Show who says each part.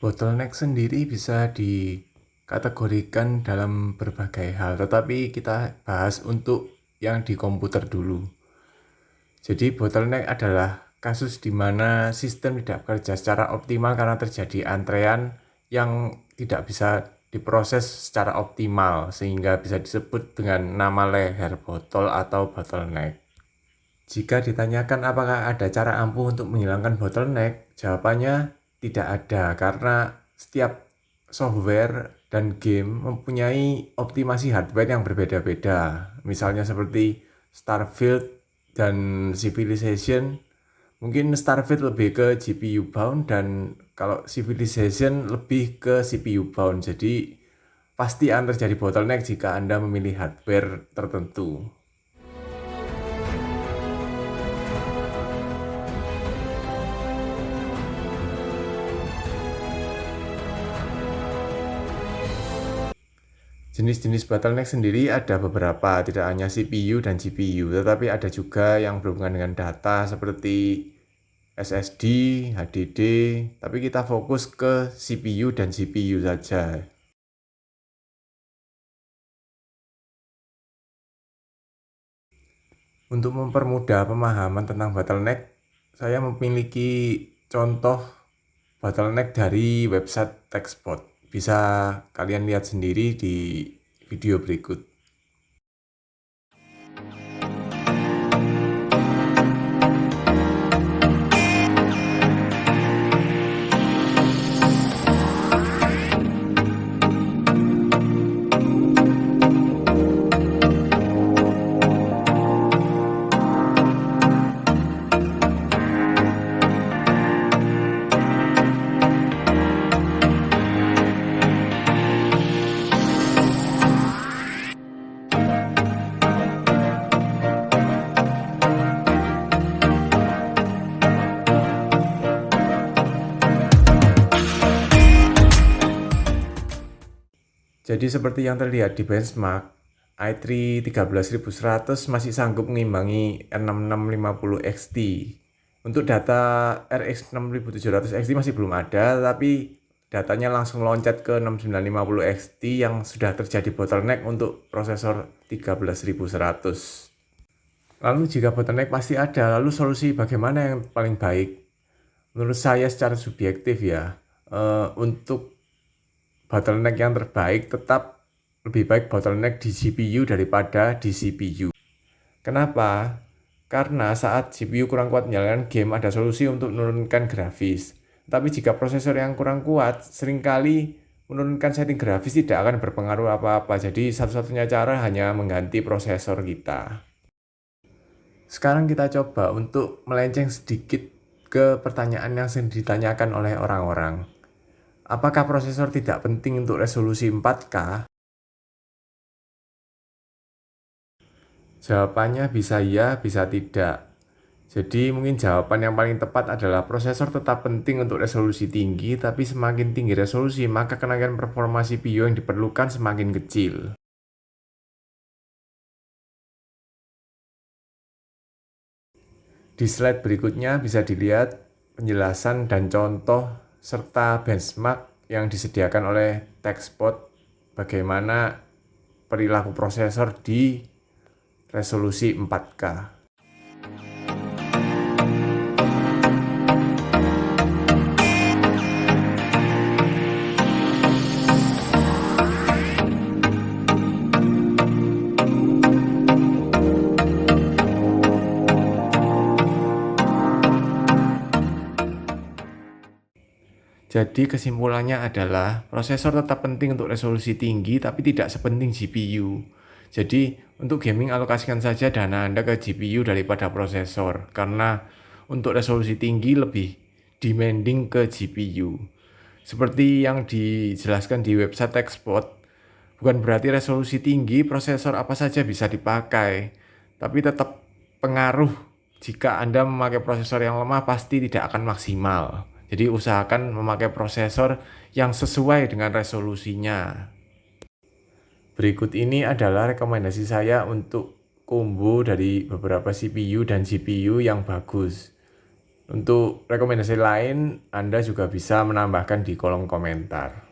Speaker 1: Bottleneck sendiri bisa dikategorikan dalam berbagai hal, tetapi kita bahas untuk yang di komputer dulu. Jadi bottleneck adalah kasus di mana sistem tidak bekerja secara optimal karena terjadi antrean yang tidak bisa diproses secara optimal, sehingga bisa disebut dengan nama leher botol atau bottleneck. Jika ditanyakan apakah ada cara ampuh untuk menghilangkan bottleneck, jawabannya tidak ada, karena setiap software dan game mempunyai optimasi hardware yang berbeda-beda. Misalnya seperti Starfield dan Civilization. Mungkin Starfield lebih ke GPU bound dan kalau Civilization lebih ke CPU bound. Jadi pasti akan terjadi bottleneck jika Anda memilih hardware tertentu. Jenis-jenis bottleneck sendiri ada beberapa, tidak hanya CPU dan GPU, tetapi ada juga yang berhubungan dengan data seperti SSD, HDD, tapi kita fokus ke CPU dan GPU saja. Untuk mempermudah pemahaman tentang bottleneck, saya memiliki contoh bottleneck dari website TechSpot. Bisa kalian lihat sendiri di video berikut. Jadi seperti yang terlihat di benchmark, i3 13100 masih sanggup mengimbangi R6650 XT. Untuk data RX 6700 XT masih belum ada, tapi datanya langsung loncat ke 6950 XT yang sudah terjadi bottleneck untuk prosesor 13100. Lalu jika bottleneck pasti ada, lalu solusi bagaimana yang paling baik? Menurut saya secara subjektif ya, untuk bottleneck yang terbaik tetap lebih baik bottleneck di GPU daripada di CPU. Kenapa? Karena saat GPU kurang kuat menjalankan game, ada solusi untuk menurunkan grafis. Tapi jika prosesor yang kurang kuat, seringkali menurunkan setting grafis tidak akan berpengaruh apa-apa. Jadi satu-satunya cara hanya mengganti prosesor kita. Sekarang kita coba untuk melenceng sedikit ke pertanyaan yang sering ditanyakan oleh orang-orang. Apakah prosesor tidak penting untuk resolusi 4K? Jawabannya bisa ya, bisa tidak. Jadi mungkin jawaban yang paling tepat adalah prosesor tetap penting untuk resolusi tinggi, tapi semakin tinggi resolusi, maka kenaikan performa CPU yang diperlukan semakin kecil. Di slide berikutnya bisa dilihat penjelasan dan contoh serta benchmark yang disediakan oleh TechSpot bagaimana perilaku prosesor di resolusi 4K. Jadi kesimpulannya adalah prosesor tetap penting untuk resolusi tinggi tapi tidak sepenting GPU. Jadi untuk gaming alokasikan saja dana Anda ke GPU daripada prosesor, karena untuk resolusi tinggi lebih demanding ke GPU. Seperti yang dijelaskan di website TechSpot, bukan berarti resolusi tinggi prosesor apa saja bisa dipakai, tapi tetap pengaruh jika Anda memakai prosesor yang lemah pasti tidak akan maksimal. Jadi usahakan memakai prosesor yang sesuai dengan resolusinya. Berikut ini adalah rekomendasi saya untuk combo dari beberapa CPU dan GPU yang bagus. Untuk rekomendasi lain, Anda juga bisa menambahkan di kolom komentar.